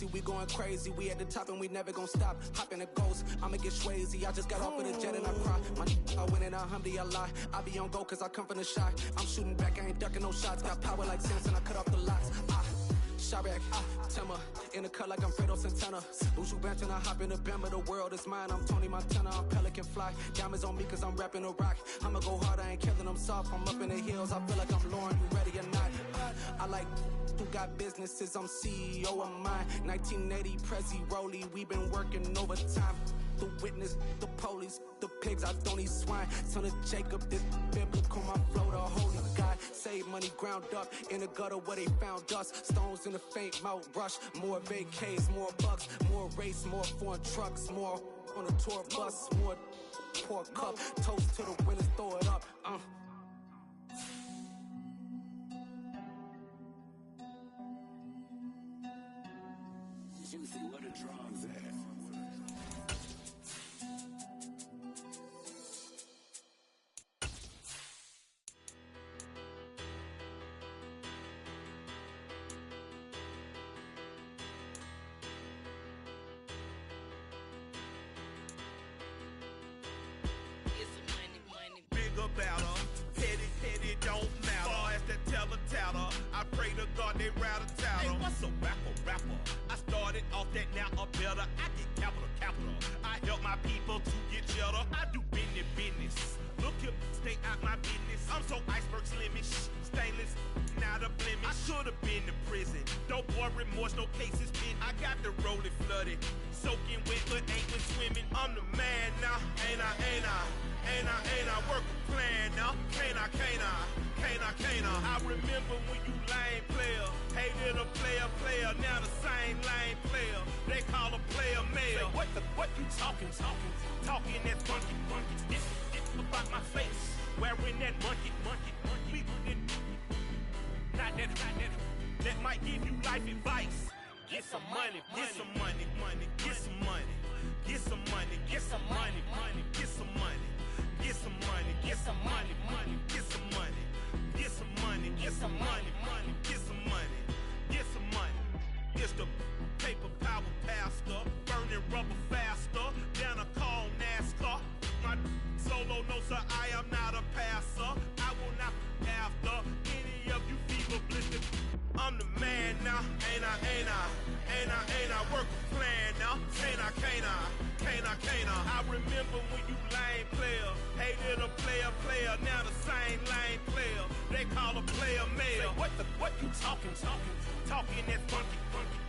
crazy, we going crazy. We at the top and we never gonna stop. Hop in a ghost, I'ma get swayzy. I just got off of the jet and I cry. My I win in a Humvee, I lie. I be on go cause I come from the shot. I'm shooting back, I ain't ducking no shots. Got power like Samson, I cut off the locks. Shot back, Timmer, in the cut like I'm Fredo Santana. Buju Banton, I hop in the Bama, the world is mine. I'm Tony Montana, I'm Pelican Fly. Diamonds on me cause I'm rapping a rock. I'ma go hard, I ain't killing them soft. I'm up in the hills, I feel like I'm Lauren, you ready or not? I like who got businesses, I'm CEO of mine. 1980, Prezi Rolly, we been working overtime. The witness, the police, the pigs, I don't eat swine. Son of Jacob, this biblical, my flow, the holy God. Save money ground up in the gutter where they found us. Stones in the faint Mount Rush. More vacays, more bucks, more race, more foreign trucks, more on a tour bus, more pour cup. Toast to the winners, throw it up. Juicy, what a drums at? Battle, petty, don't matter. Far as that teller, I pray to God they rattle tattle. Hey, what's a rapper? I started off that, now I'm better. I get capital. I help my people to get cheddar. I do business. Look here, stay out my business. I'm so iceberg slimish, stainless, not a blemish. I should've been to prison. Don't boy remorse, no cases pinned. I got the rolling flooded, soaking wet, but ain't been swimming. I'm the man now, ain't I? Work a plan now, can't I? I remember when you lame player, hated a player, now the same lame player. They call a player male. Say, what you talking? Talking that's funky. It's about my face, wearing that monkey. We not that might give you life advice. Get some money. It's the paper power pastor, burning rubber faster than a call NASCAR. My solo, no sir, I am not a passer. I will not after any of you fever blistered. I'm the man now, ain't I? Work a plan now, can't I? I remember when you lame player, hated a player, now the same lame player. They call a player male. Say, what you talking? Talking that funky.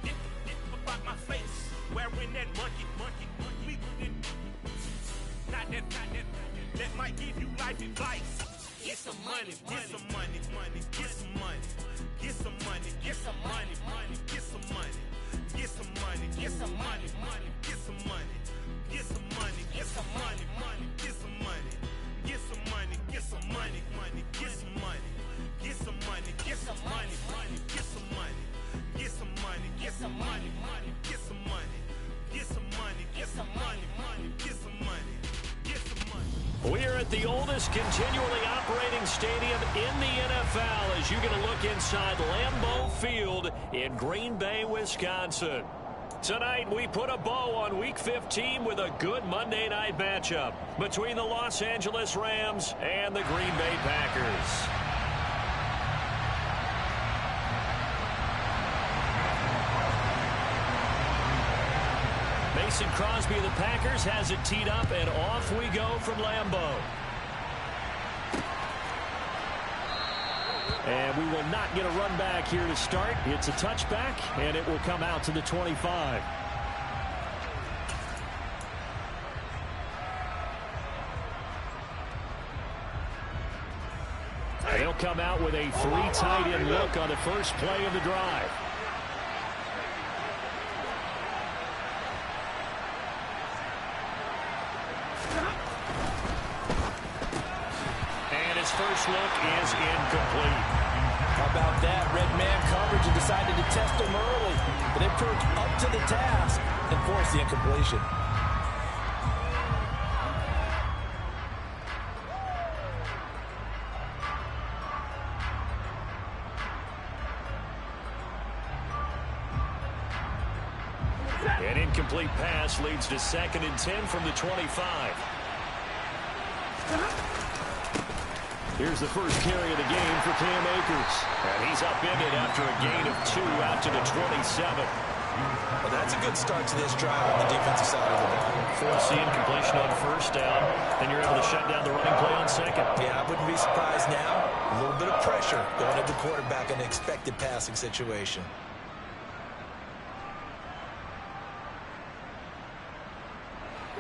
It's about my face, wearing that monkey. We not that might give you life advice. Get some money. We're at the oldest continually operating stadium in the NFL as you get a look inside Lambeau Field in Green Bay, Wisconsin. Tonight, we put a bow on Week 15 with a good Monday night matchup between the Los Angeles Rams and the Green Bay Packers. Mason Crosby of the Packers has it teed up, and off we go from Lambeau. And we will not get a run back here to start. It's a touchback, and it will come out to the 25. They'll come out with a three tight end look on the first play of the drive. And his first look is incomplete. How about that? Red man coverage and decided to test him early. But it proved up to the task and forced the incompletion. An incomplete pass leads to 2nd and 10 from the 25. Here's the first carry of the game for Cam Akers. And he's upended after a gain of 2 out to the 27. Well, that's a good start to this drive on the defensive side of the ball. Force the incompletion on 1st down, and you're able to shut down the running play on 2nd. Yeah, I wouldn't be surprised now. A little bit of pressure going at the quarterback in an expected passing situation.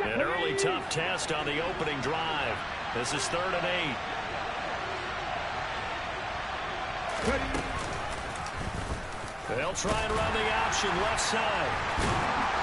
An early tough test on the opening drive. This is 3rd and 8. They'll try and run the option left side.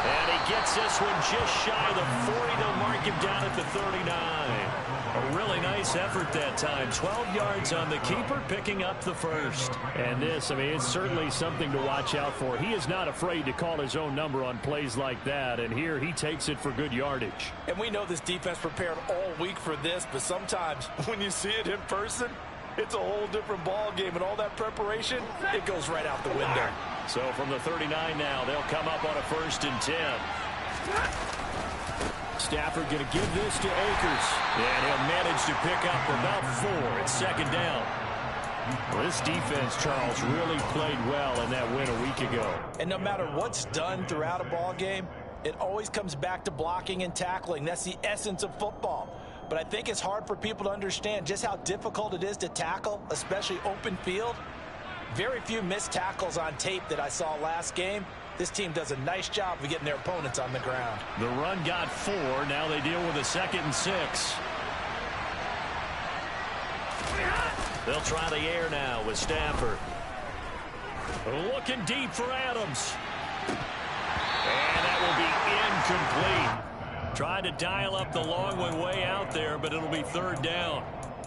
And he gets this one just shy of the 40. They'll mark him down at the 39. A really nice effort that time. 12 yards on the keeper, picking up the 1st. And this, I mean, it's certainly something to watch out for. He is not afraid to call his own number on plays like that. And here he takes it for good yardage. And we know this defense prepared all week for this, but sometimes when you see it in person, it's a whole different ball game, and all that preparation, it goes right out the window. So from the 39 now, they'll come up on a 1st and 10. Stafford going to give this to Akers, and he'll manage to pick up about 4. It's 2nd down. Well, this defense, Charles, really played well in that win a week ago. And no matter what's done throughout a ball game, it always comes back to blocking and tackling. That's the essence of football. But I think it's hard for people to understand just how difficult it is to tackle, especially open field. Very few missed tackles on tape that I saw last game. This team does a nice job of getting their opponents on the ground. The run got 4. Now they deal with a 2nd and 6. They'll try the air now with Stafford. Looking deep for Adams. And that will be incomplete. Trying to dial up the long one way out there, but it'll be 3rd down.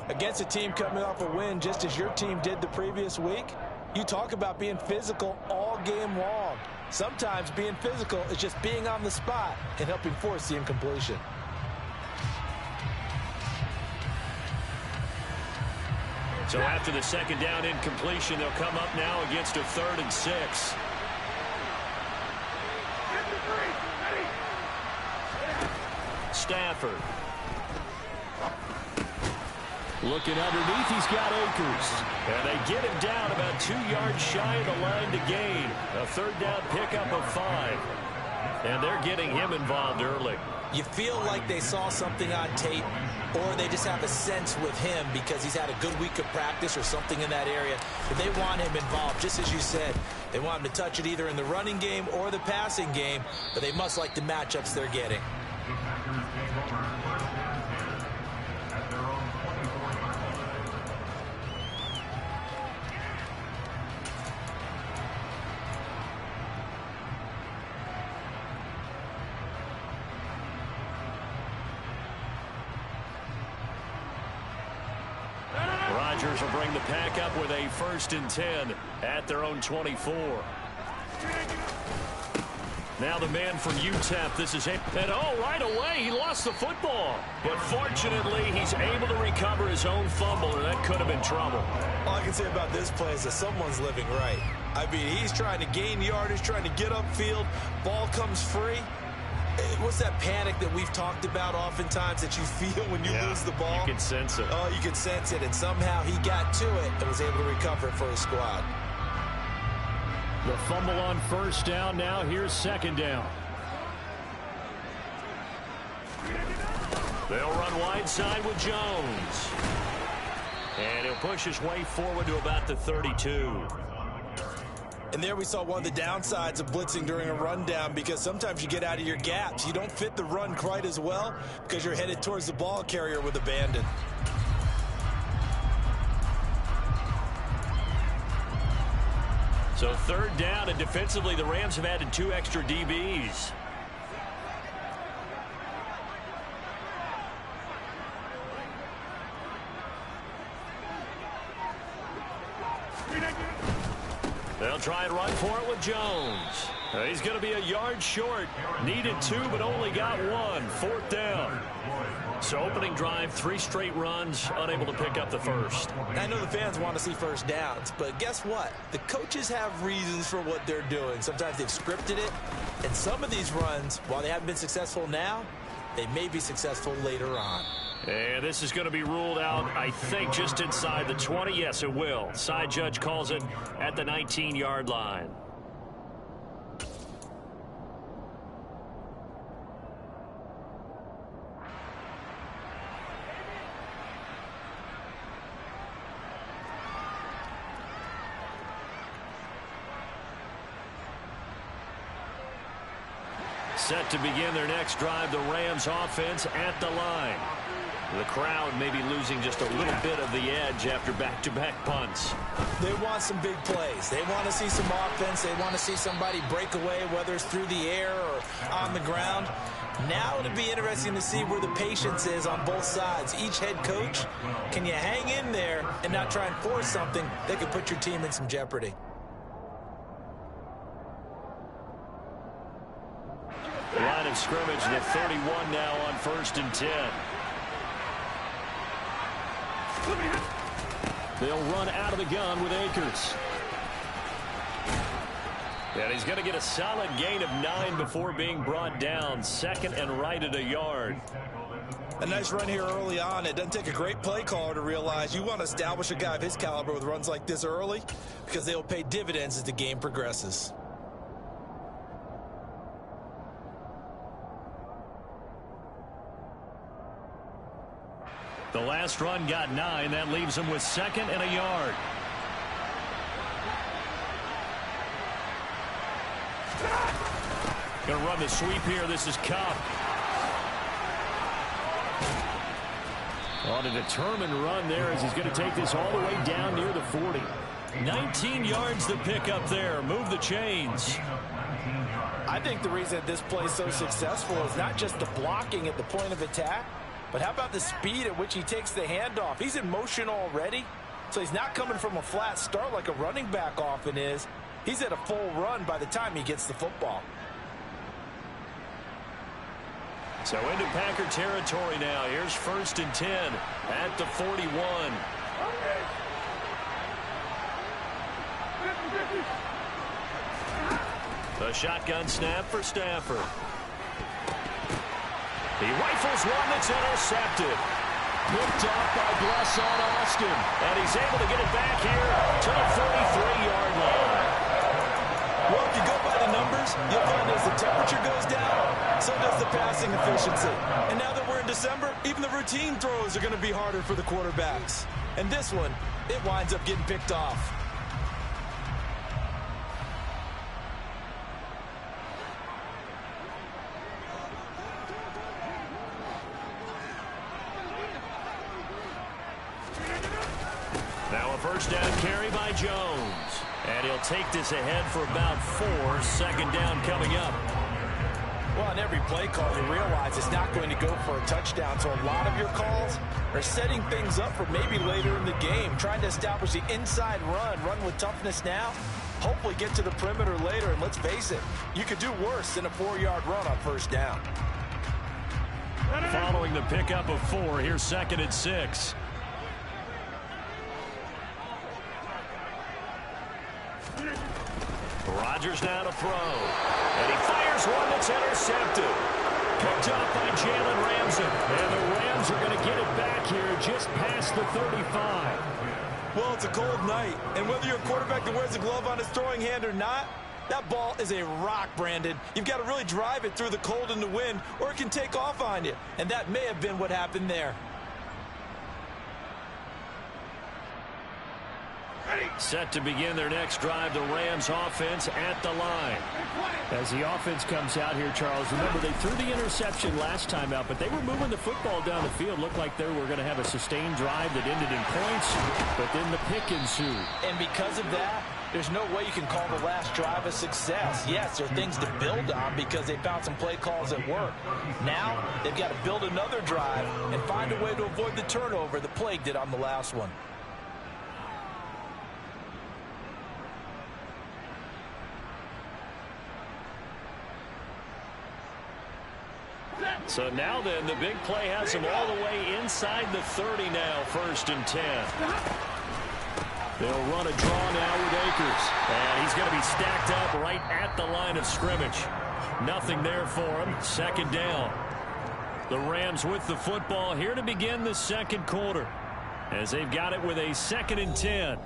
Against a team coming off a win just as your team did the previous week, you talk about being physical all game long. Sometimes being physical is just being on the spot and helping force the incompletion. So after the 2nd down incompletion, they'll come up now against a 3rd and 6. Stafford. Looking underneath, he's got Akers. And they get him down about 2 yards shy of the line to gain. A 3rd down pickup of 5. And they're getting him involved early. You feel like they saw something on tape, or they just have a sense with him because he's had a good week of practice or something in that area. But they want him involved, just as you said. They want him to touch it either in the running game or the passing game, but they must like the matchups they're getting. Rodgers will bring the pack up with a 1st and 10 at their own 24. Now the man from UTEP, this is him. And right away, he lost the football. But fortunately, he's able to recover his own fumble, or that could have been trouble. All I can say about this play is that someone's living right. I mean, he's trying to gain yardage, trying to get upfield. Ball comes free. What's that panic that we've talked about oftentimes that you feel when you lose the ball? You can sense it. Oh, you can sense it. And somehow he got to it and was able to recover it for his squad. The fumble on 1st down. Now here's 2nd down. They'll run wide side with Jones. And he'll push his way forward to about the 32. And there we saw one of the downsides of blitzing during a rundown, because sometimes you get out of your gaps. You don't fit the run quite as well because you're headed towards the ball carrier with abandon. So 3rd down, and defensively the Rams have added 2 extra DBs. They'll try and run for it with Jones. He's going to be a yard short. Needed 2, but only got 1. 4th down. So opening drive, 3 straight runs, unable to pick up the first. I know the fans want to see first downs, but guess what? The coaches have reasons for what they're doing. Sometimes they've scripted it, and some of these runs, while they haven't been successful now, they may be successful later on. And this is going to be ruled out, I think, just inside the 20. Yes, it will. Side judge calls it at the 19-yard line. Set to begin their next drive, the Rams offense at the line. The crowd may be losing just a little bit of the edge after back-to-back punts. They want some big plays. They want to see some offense. They want to see somebody break away, whether it's through the air or on the ground. Now it'll be interesting to see where the patience is on both sides. Each head coach, can you hang in there and not try and force something that could put your team in some jeopardy? Line of scrimmage, the 31 now on 1st and 10. They'll run out of the gun with Akers. And he's going to get a solid gain of 9 before being brought down. 2nd and right at a yard. A nice run here early on. It doesn't take a great play caller to realize you want to establish a guy of his caliber with runs like this early because they'll pay dividends as the game progresses. The last run got 9. That leaves him with 2nd and a yard. Going to run the sweep here. This is Cup. On a determined run there as he's going to take this all the way down near the 40. 19 yards to pick up there. Move the chains. I think the reason this play is so successful is not just the blocking at the point of attack, but how about the speed at which he takes the handoff? He's in motion already, so he's not coming from a flat start like a running back often is. He's at a full run by the time he gets the football. So into Packer territory now. Here's 1st and 10 at the 41. The shotgun snap for Stafford. He rifles one that's intercepted. Picked up by Blesson Austin. And he's able to get it back here to the 43-yard line. Well, if you go by the numbers, you'll find as the temperature goes down, so does the passing efficiency. And now that we're in December, even the routine throws are going to be harder for the quarterbacks. And this one, it winds up getting picked off. Now a first down carry by Jones. And he'll take this ahead for about 4. 2nd down coming up. Well, on every play call, you realize it's not going to go for a touchdown. So a lot of your calls are setting things up for maybe later in the game, trying to establish the inside run with toughness now, hopefully get to the perimeter later. And let's face it, you could do worse than a 4-yard run on 1st down. Following the pickup of 4, here's 2nd and 6. Rodgers now to throw. And he fires one that's intercepted. Picked up by Jalen Ramsey. And the Rams are going to get it back here just past the 35. Well, it's a cold night. And whether you're a quarterback that wears a glove on his throwing hand or not, that ball is a rock, Brandon. You've got to really drive it through the cold and the wind, or it can take off on you. And that may have been what happened there. Set to begin their next drive, the Rams offense at the line. As the offense comes out here, Charles, remember they threw the interception last time out, but they were moving the football down the field. Looked like they were going to have a sustained drive that ended in points, but then the pick ensued. And because of that, there's no way you can call the last drive a success. Yes, there are things to build on because they found some play calls that work. Now, they've got to build another drive and find a way to avoid the turnover the plague did on the last one. So now then, the big play has him all the way inside the 30 now, 1st and 10. They'll run a draw now with Akers. And he's going to be stacked up right at the line of scrimmage. Nothing there for him. 2nd down. The Rams with the football here to begin the 2nd quarter, as they've got it with a 2nd and 10.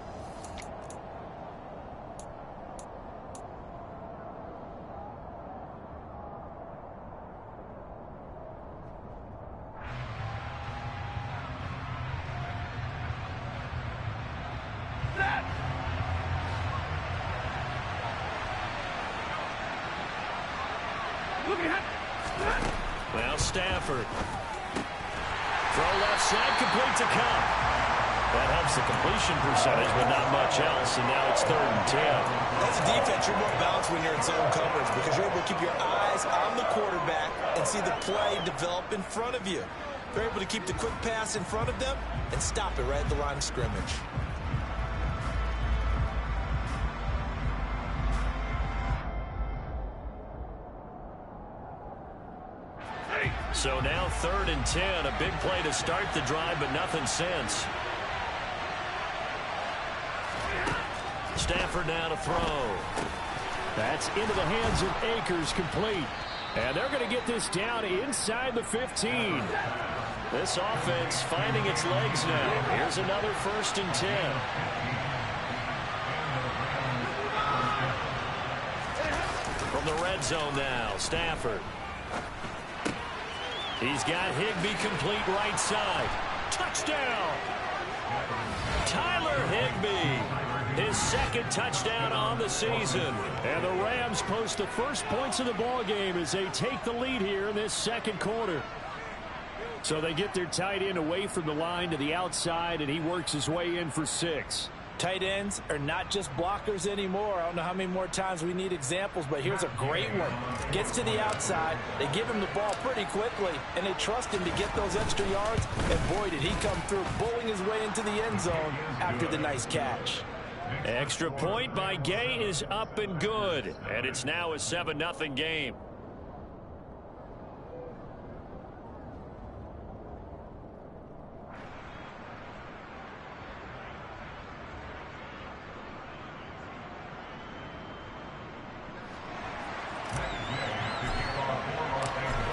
Well, Stafford. Throw left side, complete to Cup. That helps the completion percentage, but not much else, and now it's 3rd and 10. As a defense, you're more balanced when you're in zone coverage because you're able to keep your eyes on the quarterback and see the play develop in front of you. They're able to keep the quick pass in front of them and stop it right at the line of scrimmage. So now 3rd and 10, a big play to start the drive, but nothing since. Stafford now to throw. That's into the hands of Akers, complete. And they're going to get this down inside the 15. This offense finding its legs now. Here's another 1st and 10. From the red zone now, Stafford. He's got Higbee complete right side. Touchdown! Tyler Higbee. His 2nd touchdown on the season. And the Rams post the first points of the ball game as they take the lead here in this 2nd quarter. So they get their tight end away from the line to the outside, and he works his way in for 6. Tight ends are not just blockers anymore. I don't know how many more times we need examples, but here's a great one. Gets to the outside, they give him the ball pretty quickly, and they trust him to get those extra yards, and boy, did he come through, bowling his way into the end zone after the nice catch. Extra point by Gay is up and good, and it's now a 7-0 game.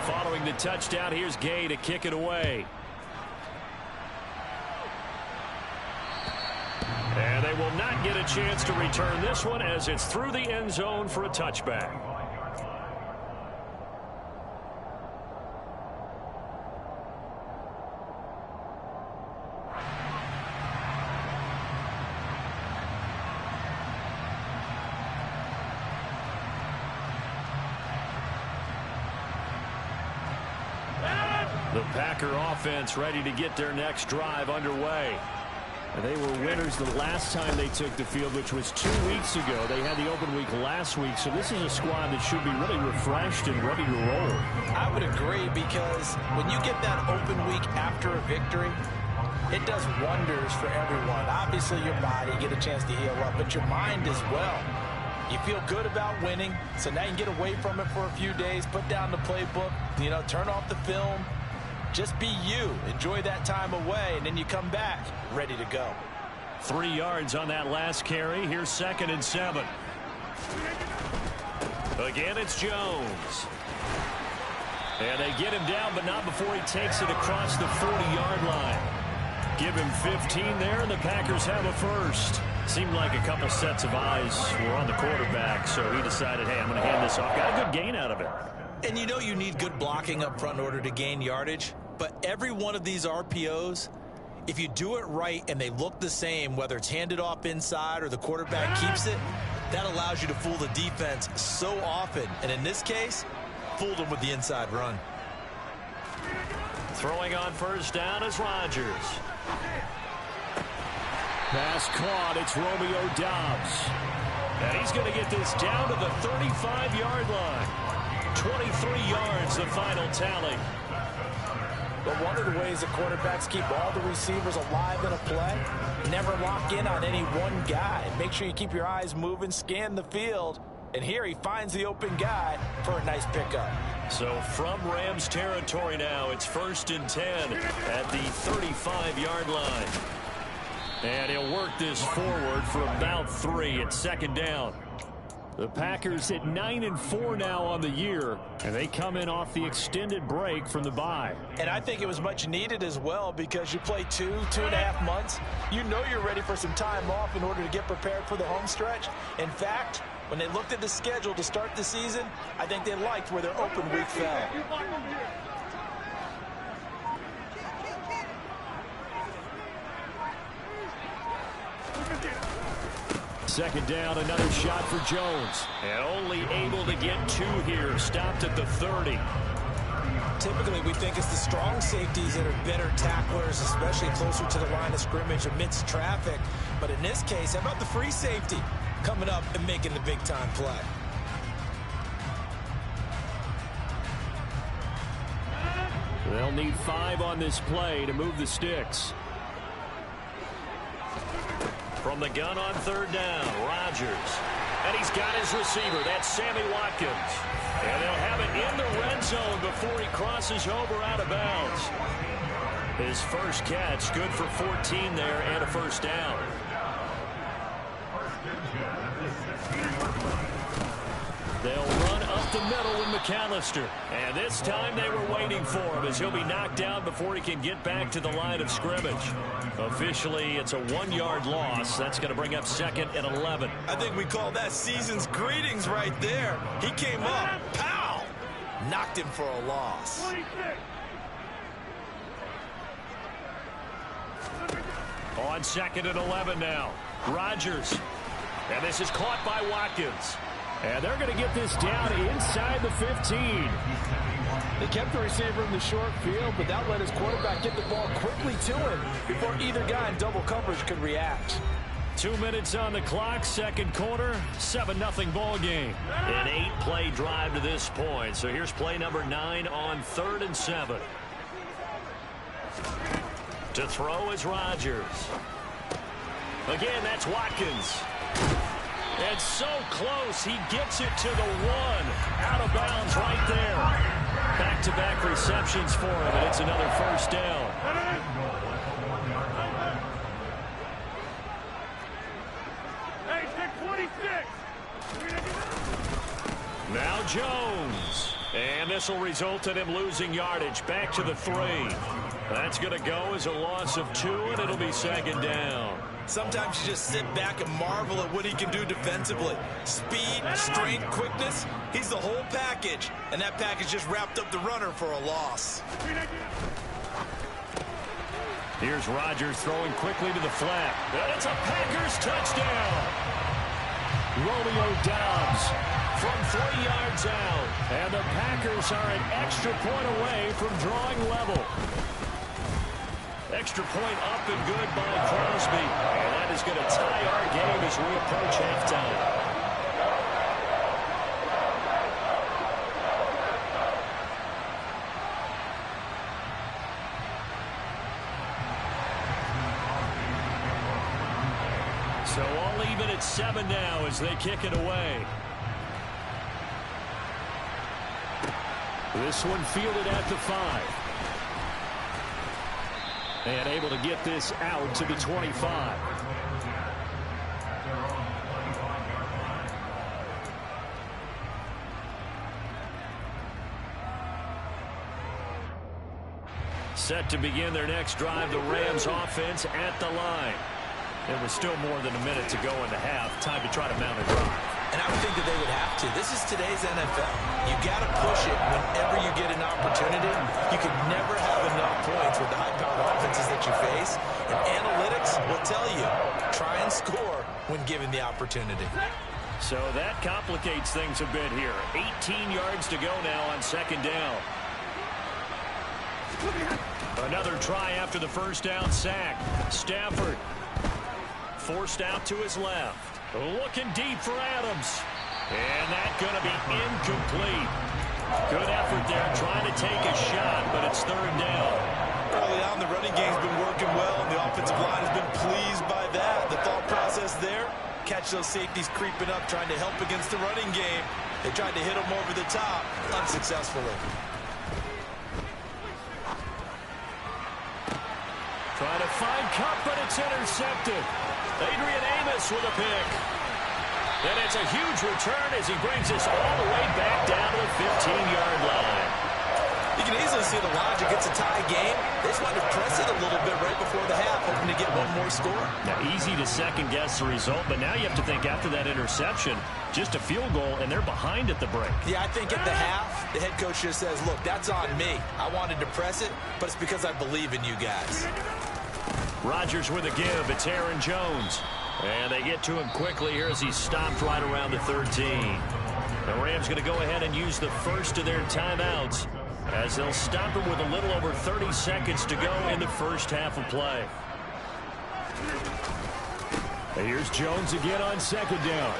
Following the touchdown, here's Gay to kick it away. And they will not get a chance to return this one as it's through the end zone for a touchback. The Packer offense ready to get their next drive underway. They were winners the last time they took the field, which was 2 weeks ago. They had the open week last week, so this is a squad that should be really refreshed and ready to roll. I would agree, because when you get that open week after a victory, it does wonders for everyone. Obviously, your body, get a chance to heal up, but your mind as well. You feel good about winning, so now you can get away from it for a few days, put down the playbook, turn off the film. Just be you. Enjoy that time away, and then you come back ready to go. 3 yards on that last carry. Here's 2nd and 7. Again, it's Jones. And they get him down, but not before he takes it across the 40-yard line. Give him 15 there, and the Packers have a first. Seemed like a couple sets of eyes were on the quarterback, so he decided, hey, I'm going to hand this off. Got a good gain out of it. And you need good blocking up front in order to gain yardage. But every one of these RPOs, if you do it right and they look the same, whether it's handed off inside or the quarterback keeps it, that allows you to fool the defense so often. And in this case, fooled them with the inside run. Throwing on first down is Rodgers. Pass caught. It's Romeo Doubs. And he's going to get this down to the 35-yard line. 23 yards, the final tally. But one of the ways that quarterbacks keep all the receivers alive in a play, never lock in on any one guy. Make sure you keep your eyes moving, scan the field, and here he finds the open guy for a nice pickup. So from Rams territory now, it's 1st and 10 at the 35-yard line. And he'll work this forward for about 3 at 2nd down. The Packers at 9-4 now on the year, and they come in off the extended break from the bye. And I think it was much needed as well, because you play 2.5 months. You know you're ready for some time off in order to get prepared for the home stretch. In fact, when they looked at the schedule to start the season, I think they liked where their open week fell. 2nd down, another shot for Jones. And only able to get 2 here. Stopped at the 30. Typically, we think it's the strong safeties that are better tacklers, especially closer to the line of scrimmage amidst traffic. But in this case, how about the free safety coming up and making the big-time play? They'll need 5 on this play to move the sticks. From the gun on 3rd down, Rodgers. And he's got his receiver. That's Sammy Watkins. And they'll have it in the red zone before he crosses over out of bounds. His first catch, good for 14 there and a 1st down. They'll run up the middle with McAllister. And this time they were waiting for him, as he'll be knocked down before he can get back to the line of scrimmage. Officially, it's a 1-yard loss. That's going to bring up 2nd and 11. I think we call that season's greetings right there. He came up, pow! Knocked him for a loss. On 2nd and 11 now. Rodgers. And this is caught by Watkins. And they're going to get this down inside the 15. They kept the receiver in the short field, but that let his quarterback get the ball quickly to him before either guy in double coverage could react. 2 minutes on the clock, 2nd quarter, 7-0 ball game. An 8-play drive to this point. So here's play number 9 on 3rd and 7. To throw is Rodgers. Again, that's Watkins. And so close, he gets it to the 1. Out of bounds right there. Back-to-back receptions for him, and it's another 1st down. Now Jones. And this will result in him losing yardage. Back to the 3. That's going to go as a loss of 2, and it'll be 2nd down. Sometimes you just sit back and marvel at what he can do defensively. Speed, strength, quickness, he's the whole package. And that package just wrapped up the runner for a loss. Here's Rodgers throwing quickly to the flat. And it's a Packers touchdown. Romeo Doubs from 3 yards out. And the Packers are an extra point away from drawing level. Extra point up and good by Crosby. And that is going to tie our game as we approach halftime. So all even at 7 now as they kick it away. This one fielded at the 5. And able to get this out to the 25. Set to begin their next drive, the Rams offense at the line. There was still more than a minute to go in the half. Time to try to mount a drive. And I would think that they would have to. This is today's NFL. You got to push it whenever you get an opportunity. You can never have enough points with the high-powered offenses that you face. And analytics will tell you, try and score when given the opportunity. So that complicates things a bit here. 18 yards to go now on 2nd down. Another try after the 1st down sack. Stafford forced out to his left. Looking deep for Adams. And that's going to be incomplete. Good effort there trying to take a shot, but it's 3rd down. Early on, the running game's been working well, and the offensive line has been pleased by that. The thought process there, Catch those safeties creeping up, trying to help against the running game. They tried to hit him over the top, unsuccessfully. Trying to find Cup, but it's intercepted. Adrian Amos with a pick. And it's a huge return as he brings us all the way back down to the 15-yard line. You can easily see the logic. It's a tie game. They just wanted to press it a little bit right before the half, hoping to get one more score. Now, easy to second-guess the result, but now you have to think after that interception, just a field goal, and they're behind at the break. Yeah, I think at the half, the head coach just says, look, that's on me. I wanted to press it, but it's because I believe in you guys. Rodgers with a give. It's Aaron Jones. And they get to him quickly here as he's stopped right around the 13. The Rams going to go ahead and use the first of their timeouts as they'll stop him with a little over 30 seconds to go in the first half of play. And here's Jones again on second down.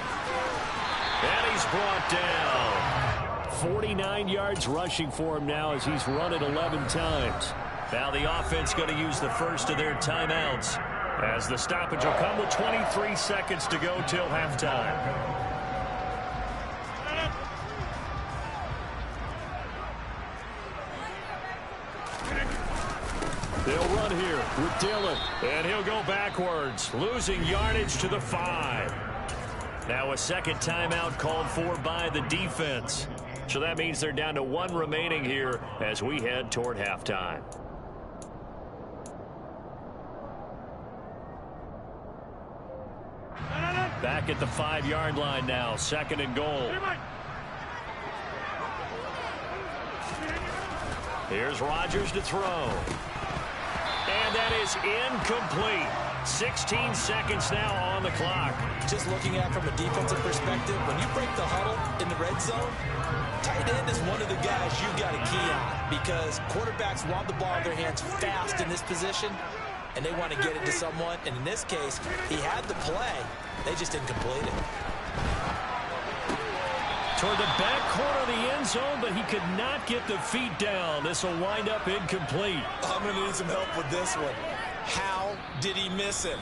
And he's brought down. 49 yards rushing for him now as he's run it 11 times. Now the offense going to use the first of their timeouts as the stoppage will come with 23 seconds to go till halftime. They'll run here with Dillon, and he'll go backwards, losing yardage to the 5. Now a second timeout called for by the defense. So that means they're down to 1 remaining here as we head toward halftime. Back at the 5-yard line now, second and goal. Here's Rodgers to throw. And that is incomplete. 16 seconds now on the clock. Just looking at it from a defensive perspective, when you break the huddle in the red zone, tight end is one of the guys you've got to key on because quarterbacks want the ball in their hands fast in this position, and they want to get it to someone. And in this case, he had the play. They just didn't complete it. Toward the back corner of the end zone, but he could not get the feet down. This will wind up incomplete. I'm going to need some help with this one. How did he miss him?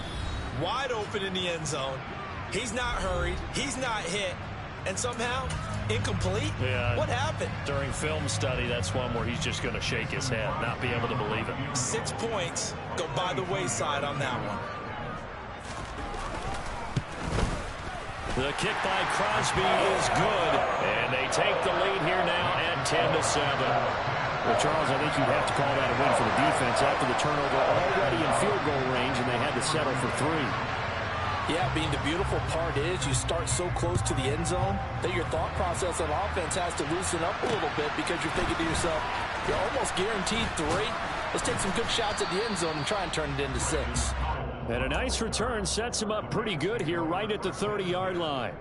Wide open in the end zone. He's not hurried. He's not hit. And somehow, incomplete? Yeah. What happened? During film study, that's one where he's just going to shake his head, not be able to believe it. 6 points go by the wayside on that one. The kick by Crosby is good, and they take the lead here now at 10-7. Well, Charles, I think you'd have to call that a win for the defense after the turnover already in field goal range, and they had to settle for 3. Yeah, the beautiful part is you start so close to the end zone that your thought process on offense has to loosen up a little bit because you're thinking to yourself, you're almost guaranteed 3. Let's take some good shots at the end zone and try and turn it into 6. And a nice return sets him up pretty good here right at the 30-yard line.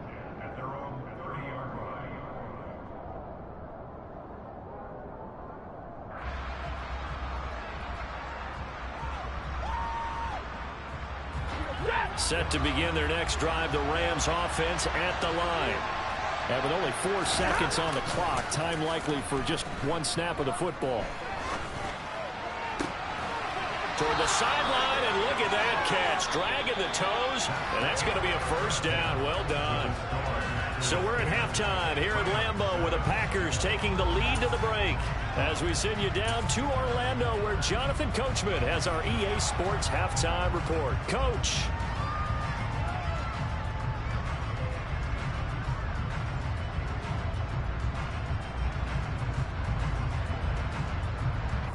Set to begin their next drive, the Rams offense at the line. And with only 4 seconds on the clock, time likely for just 1 snap of the football. Toward the sideline, and look at that catch. Dragging the toes, and that's going to be a first down. Well done. So we're at halftime here at Lambeau with the Packers taking the lead to the break as we send you down to Orlando where Jonathan Coachman has our EA Sports halftime report. Coach.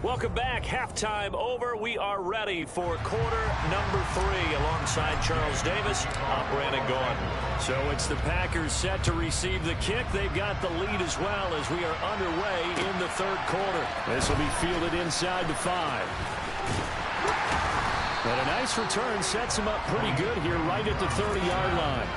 Welcome back. Halftime over. We are ready for quarter number 3 alongside Charles Davis. I'm Brandon Gordon. So it's the Packers set to receive the kick. They've got the lead as well as we are underway in the third quarter. This will be fielded inside the 5. And a nice return sets him up pretty good here right at the 30-yard line.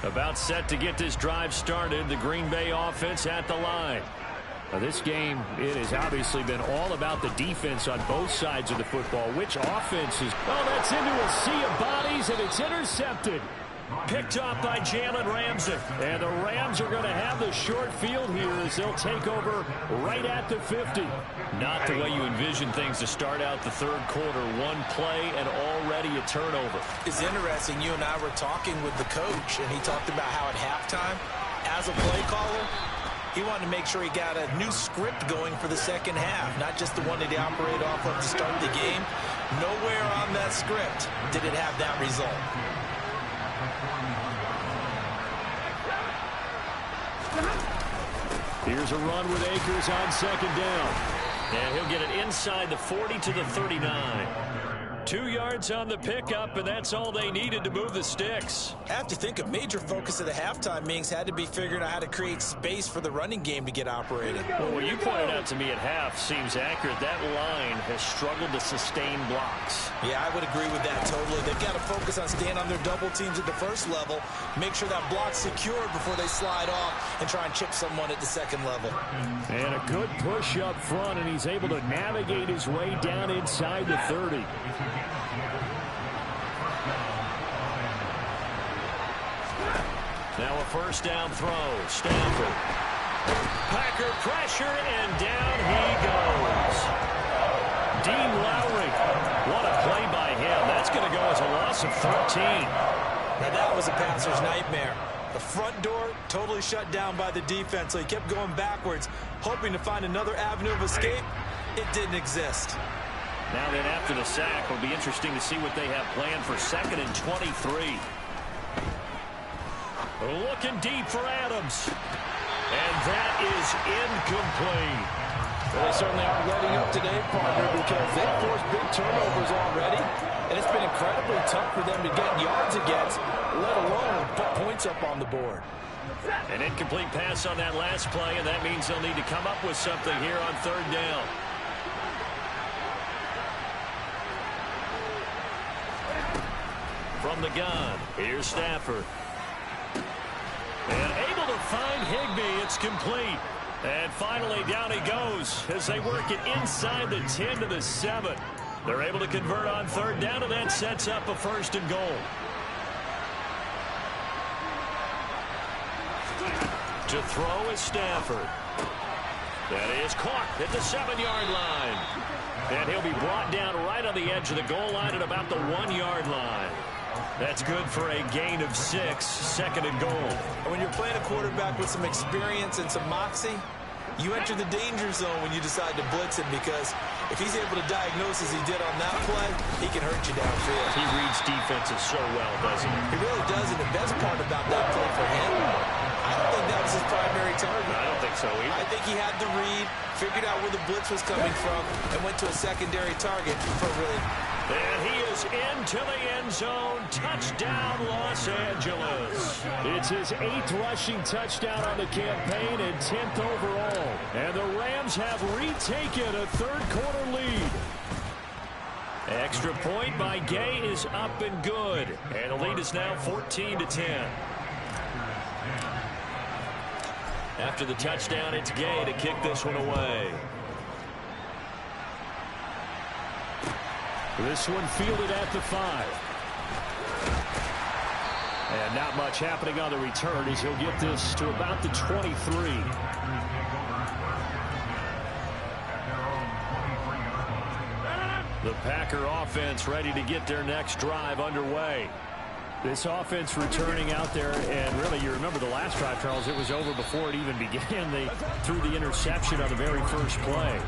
About set to get this drive started, the Green Bay offense at the line. Now this game, it has obviously been all about the defense on both sides of the football. Which offense is... Oh, that's into a sea of bodies, and it's intercepted. Picked off by Jalen Ramsey. And the Rams are going to have the short field here as they'll take over right at the 50. Not the way you envision things to start out the third quarter. One play and already a turnover. It's interesting. You and I were talking with the coach, and he talked about how at halftime, as a play caller, he wanted to make sure he got a new script going for the second half, not just the one that he operated off of to start the game. Nowhere on that script did it have that result. Here's a run with Akers on second down. And he'll get it inside the 40 to the 39. 2 yards on the pickup, and that's all they needed to move the sticks. I have to think a major focus of the halftime meetings had to be figuring out how to create space for the running game to get operating. Well, what you pointed out to me at half seems accurate. That line has struggled to sustain blocks. Yeah, I would agree with that totally. They've got to focus on staying on their double teams at the first level, make sure that block's secured before they slide off and try and chip someone at the second level. And a good push up front, and he's able to navigate his way down inside the 30. Now a first down throw. Stanford. Packer pressure, and down he goes. Dean Lowry. What a play by him. That's going to go as a loss of 13. Now that was a passer's nightmare. The front door totally shut down by the defense, so he kept going backwards, hoping to find another avenue of escape. It didn't exist. Now then, after the sack, it'll be interesting to see what they have planned for 2nd and 23. Looking deep for Adams. And that is incomplete. Well, they certainly aren't letting up today, partner, because they've forced big turnovers already. And it's been incredibly tough for them to get yards against, let alone put points up on the board. An incomplete pass on that last play, and that means they'll need to come up with something here on 3rd down. From the gun, here's Stafford. And able to find Higbee. It's complete. And finally down he goes as they work it inside the 10 to the 7. They're able to convert on 3rd down, and that sets up a 1st and goal. To throw is Stafford. That is caught at the 7-yard line. And he'll be brought down right on the edge of the goal line at about the 1-yard line. That's good for a gain of 6, 2nd and goal. And when you're playing a quarterback with some experience and some moxie, you enter the danger zone when you decide to blitz him, because if he's able to diagnose as he did on that play, he can hurt you downfield. He reads defenses so well, doesn't he? He really does, and the best part about that play for him, I don't think that was his primary target. I don't think so either. I think he had the read, figured out where the blitz was coming from, and went to a secondary target for really... And he is into the end zone. Touchdown, Los Angeles. It's his 8th rushing touchdown on the campaign and 10th overall. And the Rams have retaken a 3rd quarter lead. Extra point by Gay is up and good. And the lead is now 14 to 10. After the touchdown, it's Gay to kick this one away. This one fielded at the 5. And not much happening on the return as he'll get this to about the 23. The Packer offense ready to get their next drive underway. This offense returning out there, and really, you remember the last drive, Charles, it was over before it even began. They threw the interception on the very first play.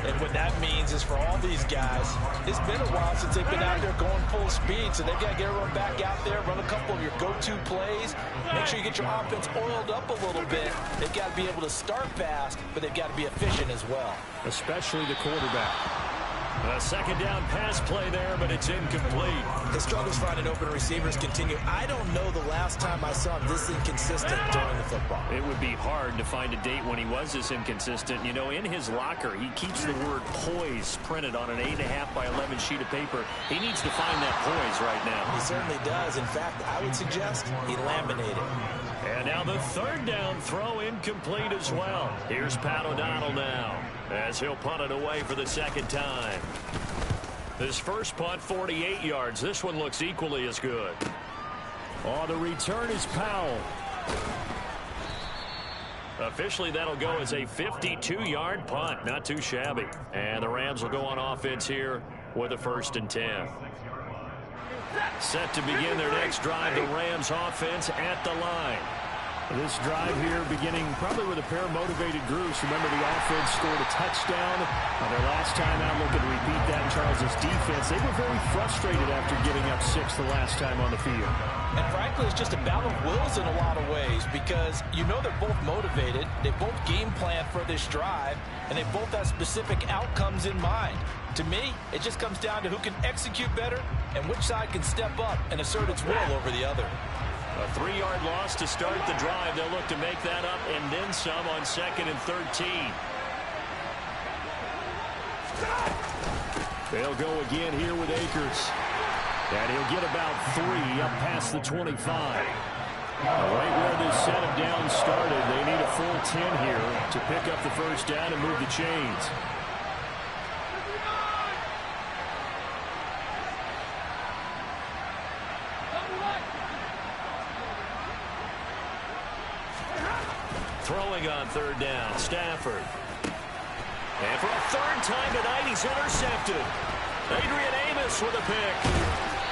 And what that means is for all these guys, it's been a while since they've been out there going full speed, so they've got to get everyone back out there, run a couple of your go-to plays, make sure you get your offense oiled up a little bit. They've got to be able to start fast, but they've got to be efficient as well. Especially the quarterback. A 2nd down pass play there, but it's incomplete. The struggles finding open receivers continue. I don't know the last time I saw him this inconsistent during the football. It would be hard to find a date when he was this inconsistent. You know, in his locker, he keeps the word poise printed on an 8.5 by 11 sheet of paper. He needs to find that poise right now. He certainly does. In fact, I would suggest he laminated. And now the 3rd down throw incomplete as well. Here's Pat O'Donnell now as he'll punt it away for the 2nd time. His first punt, 48 yards. This one looks equally as good. Oh, the return is Powell. Officially, that'll go as a 52-yard punt. Not too shabby. And the Rams will go on offense here with a 1st and 10. Set to begin their next drive, the Rams offense at the line. This drive here beginning probably with a pair of motivated groups. Remember, the offense scored a touchdown on their last time out. Looking to repeat that in Charles' defense. They were very frustrated after giving up 6 the last time on the field. And frankly, it's just a battle of wills in a lot of ways because you know they're both motivated. They both game plan for this drive, and they both have specific outcomes in mind. To me, it just comes down to who can execute better and which side can step up and assert its will over the other. A 3-yard loss to start the drive. They'll look to make that up and then some on 2nd and 13. They'll go again here with Akers. And he'll get about 3 up past the 25. Right where this set of downs started, they need a full 10 here to pick up the 1st down and move the chains. Throwing on 3rd down, Stafford. And for a 3rd time tonight, he's intercepted. Adrian Amos with a pick.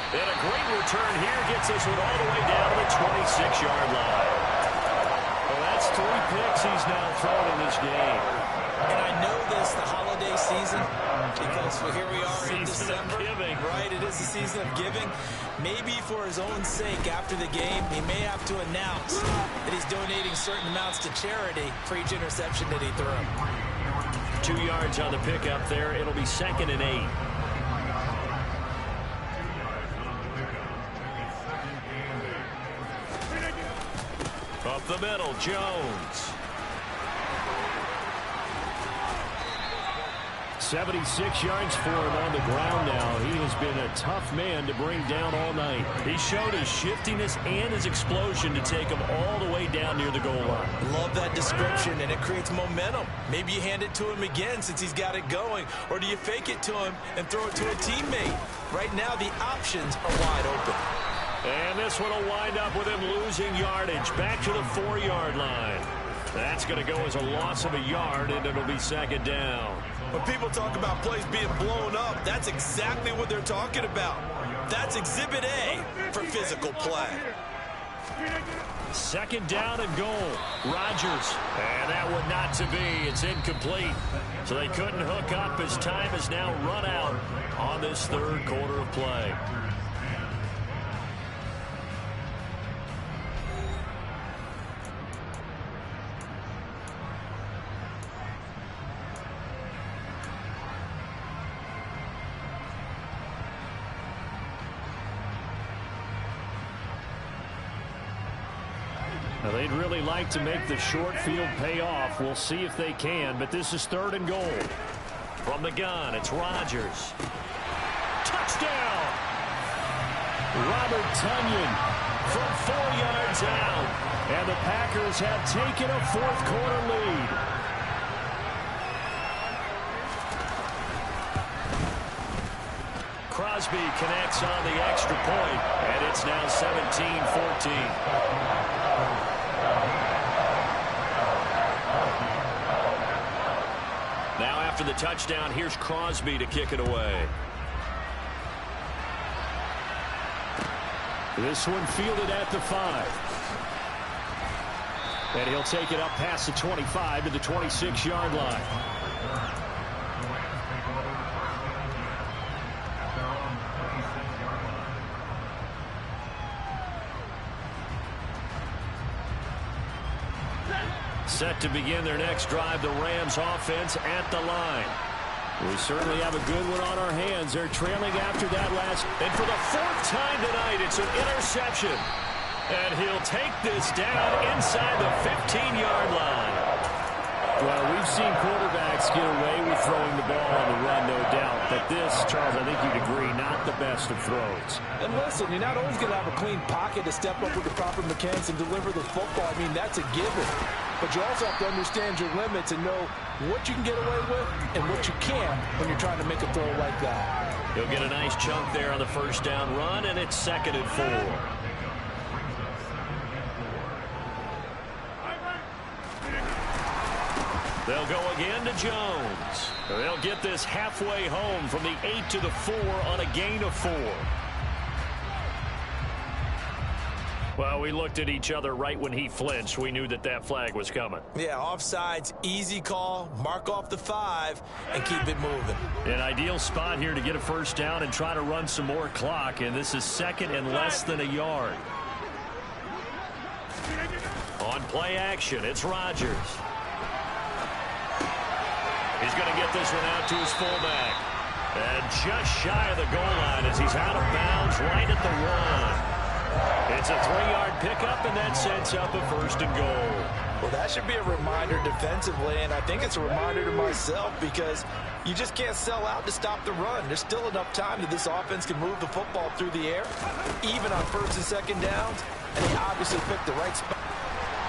And a great return here gets this one all the way down to the 26-yard line. Well, that's 3 picks he's now thrown in this game. And I know this, the holiday season, because here we are in December. Right, it is the season of giving. Maybe for his own sake, after the game, he may have to announce that he's donating certain amounts to charity for each interception that he threw. 2 yards on the pickup there. It'll be 2nd and 8. Up the middle, Jones. 76 yards for him on the ground now. He has been a tough man to bring down all night. He showed his shiftiness and his explosion to take him all the way down near the goal line. Love that description, and it creates momentum. Maybe you hand it to him again since he's got it going, or do you fake it to him and throw it to a teammate? Right now, the options are wide open. And this one will wind up with him losing yardage back to the 4-yard line. That's going to go as a loss of a yard, and it'll be 2nd down. When people talk about plays being blown up, that's exactly what they're talking about. That's Exhibit A for physical play. 2nd down and goal. Rodgers. And that one not to be. It's incomplete. So they couldn't hook up as time has now run out on this 3rd quarter of play. Now, they'd really like to make the short field pay off. We'll see if they can, but this is 3rd and goal. From the gun, it's Rodgers. Touchdown! Robert Tonyan from 4 yards out. And the Packers have taken a 4th quarter lead. Crosby connects on the extra point, and it's now 17-14. Now after the touchdown, here's Crosby to kick it away. This one fielded at the 5. And he'll take it up past the 25 to the 26-yard line. Set to begin their next drive, the Rams offense at the line. We certainly have a good one on our hands. They're trailing after that last. And for the 4th time tonight, it's an interception. And he'll take this down inside the 15-yard line. Well, we've seen quarterbacks get away with throwing the ball on the run, no doubt. But this, Charles, I think you'd agree, not the best of throws. And listen, you're not always going to have a clean pocket to step up with the proper mechanics and deliver the football. I mean, that's a given. But you also have to understand your limits and know what you can get away with and what you can't when you're trying to make a throw like that. He'll get a nice chunk there on the 1st down run, and it's 2nd and 4. They'll go again to Jones. They'll get this halfway home from the 8 to the 4 on a gain of 4. Well, we looked at each other right when he flinched. We knew that that flag was coming. Yeah, offsides, easy call, mark off the 5, and keep it moving. An ideal spot here to get a first down and try to run some more clock, and this is second and less than a yard. On play action, it's Rodgers. He's going to get this one out to his fullback. And just shy of the goal line as he's out of bounds right at the 1. It's a 3-yard pickup, and that sets up a 1st and goal. Well, that should be a reminder defensively, and I think it's a reminder to myself because you just can't sell out to stop the run. There's still enough time that this offense can move the football through the air, even on 1st and 2nd downs, and they obviously picked the right spot.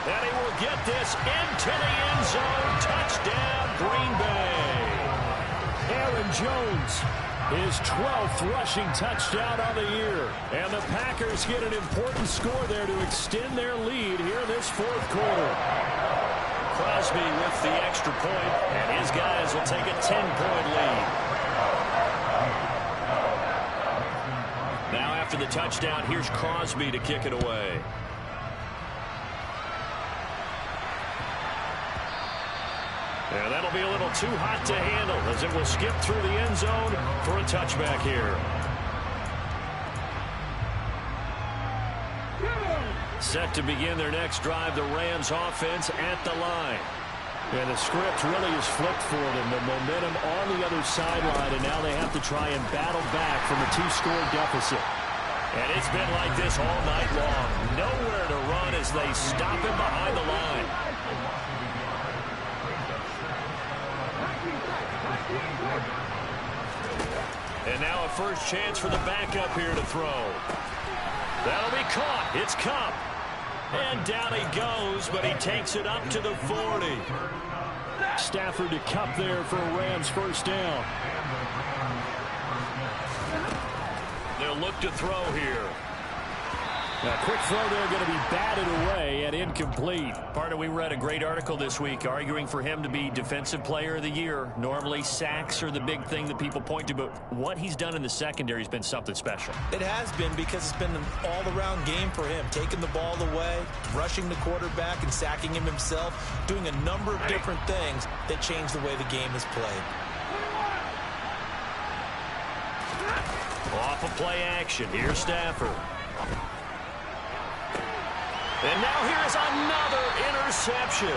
And he will get this into the end zone. Touchdown, Green Bay. Aaron Jones, his 12th rushing touchdown on the year. And the Packers get an important score there to extend their lead here in this 4th quarter. Crosby with the extra point, and his guys will take a 10-point lead. Now after the touchdown, here's Crosby to kick it away. And that'll be a little too hot to handle as it will skip through the end zone for a touchback here. Set to begin their next drive, the Rams offense at the line. And the script really is flipped for them. The momentum on the other sideline, and now they have to try and battle back from a 2-score deficit. And it's been like this all night long. Nowhere to run as they stop him behind the line. And now a first chance for the backup here to throw. That'll be caught. It's Kupp. And down he goes, but he takes it up to the 40. Stafford to Kupp there for a Rams first down. They'll look to throw here. A quick throw there going to be batted away and incomplete. Partner, we read a great article this week arguing for him to be Defensive Player of the Year. Normally, sacks are the big thing that people point to, but what he's done in the secondary has been something special. It has been because it's been an all-around game for him. Taking the ball away, rushing the quarterback, and sacking him himself, doing a number of different things that change the way the game is played. Off of play action, here's Stafford. And now here's another interception.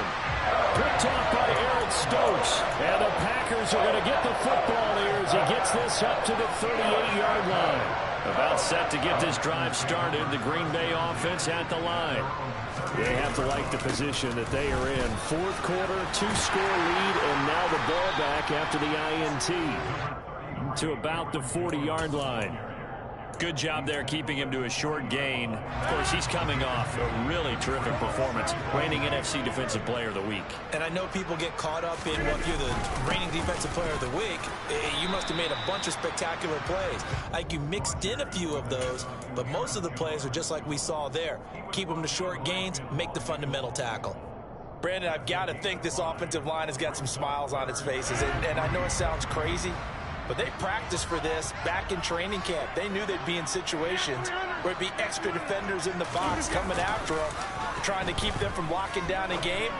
Picked off by Eric Stokes. And the Packers are going to get the football here as he gets this up to the 38-yard line. About set to get this drive started, the Green Bay offense at the line. They have to like the position that they are in. 4th quarter, 2-score lead, and now the ball back after the INT to about the 40-yard line. Good job there keeping him to a short gain. Of course, he's coming off a really terrific performance, reigning NFC Defensive Player of the Week. And I know people get caught up in, well, if you're the reigning Defensive Player of the Week, you must have made a bunch of spectacular plays. Like you mixed in a few of those, but most of the plays are just like we saw there. Keep them to short gains, make the fundamental tackle. Brandon, I've got to think this offensive line has got some smiles on its faces, and I know it sounds crazy, but they practiced for this back in training camp. They knew they'd be in situations where it'd be extra defenders in the box coming after them, trying to keep them from locking down a game.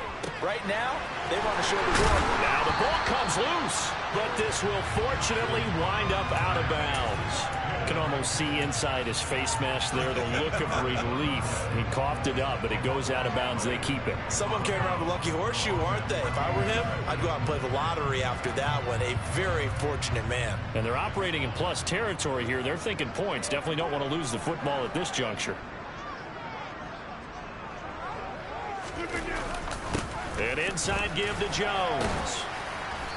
Right now, they want to show the world. Now the ball comes loose, but this will fortunately wind up out of bounds. You can almost see inside his face mask there the look of relief. He coughed it up, but it goes out of bounds. They keep it. Someone carrying around the lucky horseshoe, aren't they? If I were him, I'd go out and play the lottery after that one. A very fortunate man. And they're operating in plus territory here. They're thinking points. Definitely don't want to lose the football at this juncture. An inside give to Jones.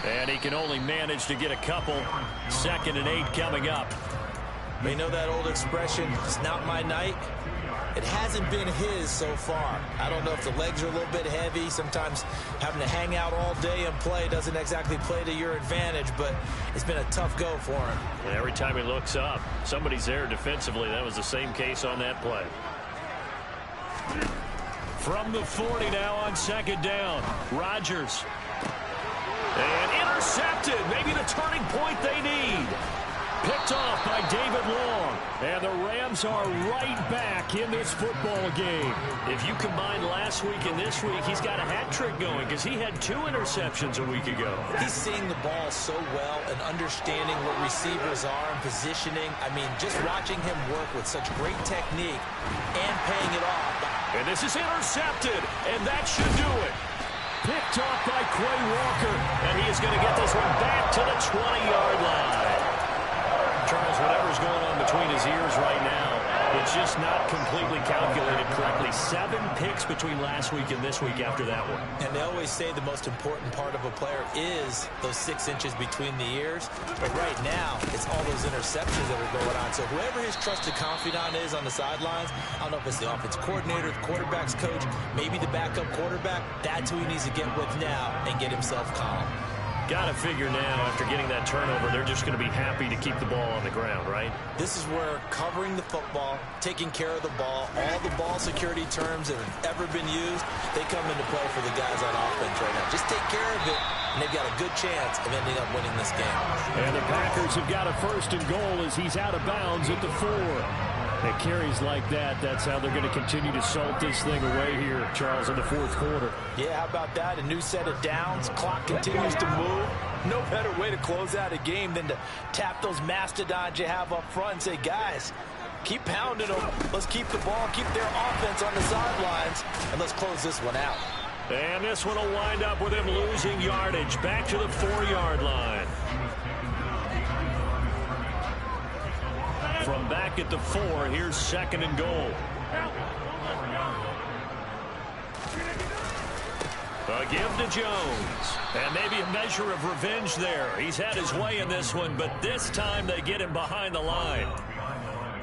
And he can only manage to get a couple. 2nd and 8 coming up. You know that old expression, it's not my night? It hasn't been his so far. I don't know if the legs are a little bit heavy. Sometimes having to hang out all day and play doesn't exactly play to your advantage, but it's been a tough go for him. And every time he looks up, somebody's there defensively. That was the same case on that play. From the 40 now on 2nd down. Rodgers. And intercepted. Maybe the turning point they need. Picked off by David Long. And the Rams are right back in this football game. If you combine last week and this week, he's got a hat trick going because he had 2 interceptions a week ago. He's seeing the ball so well and understanding what receivers are and positioning. I mean, just watching him work with such great technique and paying it off. And this is intercepted, and that should do it. Picked off by Quay Walker, and he is going to get this one back to the 20-yard line. Charles, whatever's going on between his ears right now, it's just not completely calculated correctly. 7 picks between last week and this week after that one. And they always say the most important part of a player is those 6 inches between the ears. But right now, it's all those interceptions that are going on. So whoever his trusted confidant is on the sidelines, I don't know if it's the offensive coordinator, the quarterback's coach, maybe the backup quarterback, that's who he needs to get with now and get himself calm. Got to figure now, after getting that turnover, they're just going to be happy to keep the ball on the ground, right? This is where covering the football, taking care of the ball, all the ball security terms that have ever been used, they come into play for the guys on offense right now. Just take care of it, and they've got a good chance of ending up winning this game. And the Packers have got a 1st and goal as he's out of bounds at the 4. It carries like that. That's how they're going to continue to salt this thing away here, Charles, in the 4th quarter. Yeah, how about that? A new set of downs. Clock continues to move. No better way to close out a game than to tap those mastodons you have up front and say, guys, keep pounding them. Let's keep the ball, keep their offense on the sidelines, and let's close this one out. And this one will wind up with him losing yardage back to the 4-yard line. From back at the 4, here's 2nd and goal. A give to Jones. And maybe a measure of revenge there. He's had his way in this one, but this time they get him behind the line.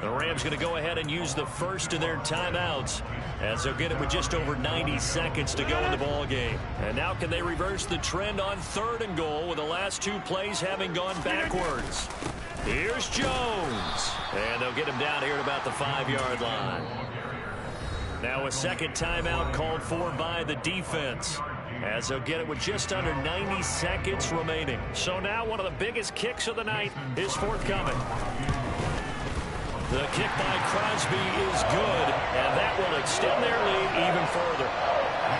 The Rams going to go ahead and use the first of their timeouts as they'll get it with just over 90 seconds to go in the ball game. And now can they reverse the trend on 3rd and goal with the last 2 plays having gone backwards? Here's Jones. And they'll get him down here at about the 5-yard line. Now a 2nd timeout called for by the defense, as they'll get it with just under 90 seconds remaining. So now one of the biggest kicks of the night is forthcoming. The kick by Crosby is good, and that will extend their lead even further.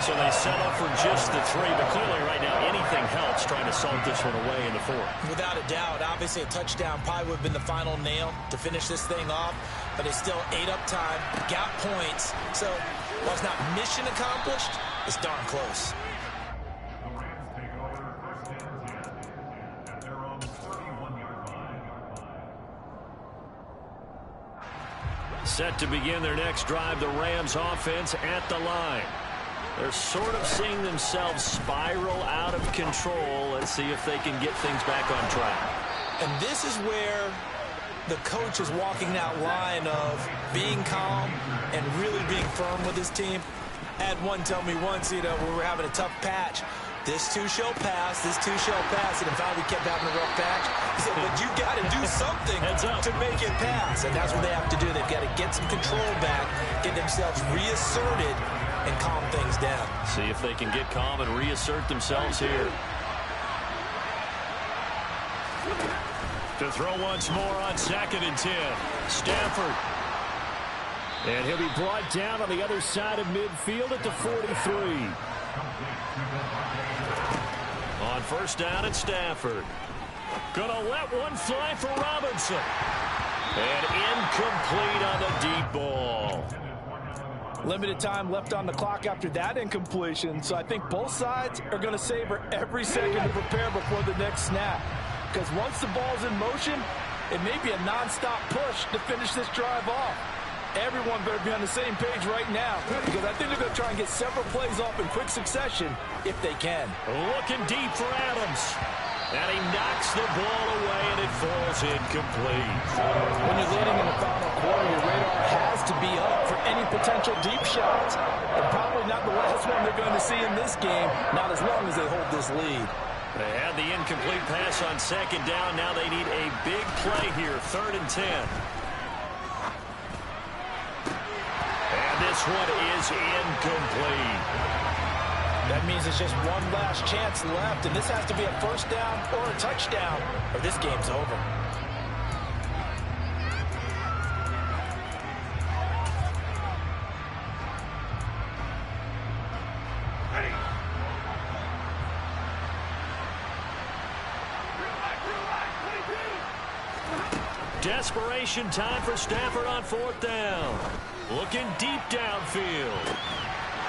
So they settle for just the 3, but clearly right now anything helps trying to salt this one away in the 4th. Without a doubt, obviously a touchdown probably would have been the final nail to finish this thing off, but it's still ate up time, got points. So while it's not mission accomplished, it's darn close. Set to begin their next drive, the Rams offense at the line. They're sort of seeing themselves spiral out of control. Let's see if they can get things back on track. And this is where the coach is walking that line of being calm and really being firm with his team. I had one tell me once, when we were having a tough patch, this too shall pass, this too shall pass, and in fact we kept having a rough patch. He said, but you got to do something to make it pass, and that's what they have to do. They've got to get some control back, get themselves reasserted, and calm things down. See if they can get calm and reassert themselves here. To throw once more on 2nd and 10. Stafford. And he'll be brought down on the other side of midfield at the 43. On 1st down at Stafford. Gonna let one fly for Robinson. And incomplete on the deep ball. Limited time left on the clock after that incompletion, so I think both sides are going to savor every second to prepare before the next snap. Because once the ball's in motion, it may be a non-stop push to finish this drive off. Everyone better be on the same page right now, because I think they're going to try and get several plays off in quick succession if they can. Looking deep for Adams. And he knocks the ball away, and it falls incomplete. When you're leading in the final quarter, your radar has to be up for any potential deep shots. And probably not the last one they're going to see in this game, not as long as they hold this lead. They had the incomplete pass on 2nd down. Now they need a big play here, 3rd and 10. And this one is incomplete. That means it's just one last chance left, and this has to be a first down or a touchdown, or this game's over. Desperation time for Stafford on 4th down. Looking deep downfield.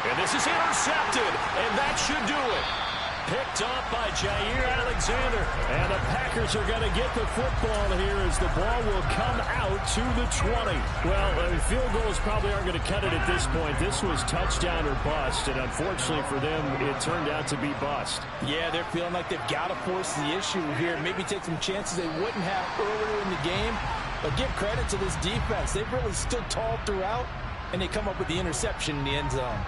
And this is intercepted, and that should do it. Picked off by Jair Alexander. And the Packers are going to get the football here as the ball will come out to the 20. Well, field goals probably aren't going to cut it at this point. This was touchdown or bust, and unfortunately for them, it turned out to be bust. Yeah, they're feeling like they've got to force the issue here. Maybe take some chances they wouldn't have earlier in the game. But give credit to this defense. They've really stood tall throughout, and they come up with the interception in the end zone.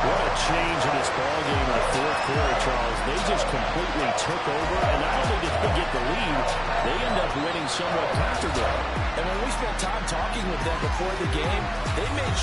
What a change in this ball game in the 4th quarter, Charles. They just completely took over, and not only did they get the lead, they end up winning somewhat comfortably. And when we spent time talking with them before the game, they made